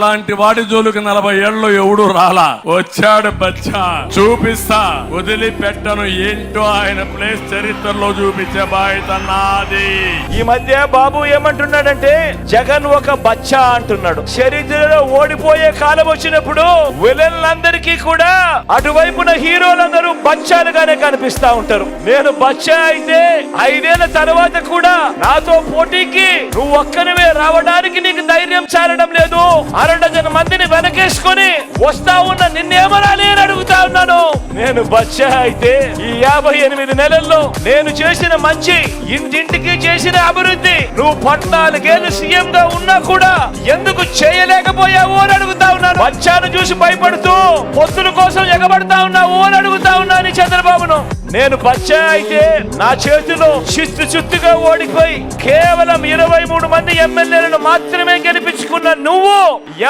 అలాంటి వాడి జోలికి 40 ఏళ్ళు ఎవడు రాలా. వచ్చాడు బచ్చా, చూపిస్తా, వదిలిపెట్టను. ఏంటో ఆయన ప్లేస్ చరిత్రలో చూపించే బాధ్యత నాది. ఈ మధ్య బాబు ఏమంటున్నాడంటే జగన్ ఒక బచ్చా అంటున్నాడు. చరిత్రలో ఓడిపోయే కాలం వచ్చినప్పుడు విలన్లందరికీ కూడా అటువైపున హీరోలందరూ బచ్చాలుగానే కనిపిస్తా ఉంటారు. నేను బచ్చా అయితే 5 ఏళ్ల తర్వాత కూడా నాతో పోటీకి నువ్వు ఒక్కనివే రావడానికి నీకు ధైర్యం చాలడం లేదు. 6 మందిని వెనకేసుకొని వస్తా ఉన్న నిన్నేమనాలి అని అడుగుతా ఉన్నాను. నేను బచ్చా అయితే ఈ 58 నెలల్లో నేను చేసిన మంచి, ఇంటింటికి చేసిన అభివృద్ధి నువ్వు 14 ఏళ్ళు సీఎం గా ఉన్నా కూడా ఎందుకు చేయలేకపోయావు అని అడుగుతా ఉన్నాను. బచ్చాను చూసి భయపడుతూ పొత్తుల కోసం ఎగబడతా ఉన్నావు అని అడుగుతా ఉన్నాను చంద్రబాబును. నేను బచ్చా అయితే నా చేతిలో చిత్తుగా ఓడిపోయి కేవలం 23 మంది ఎమ్మెల్యేలను మాత్రమే గెలిపించుకున్న నువ్వు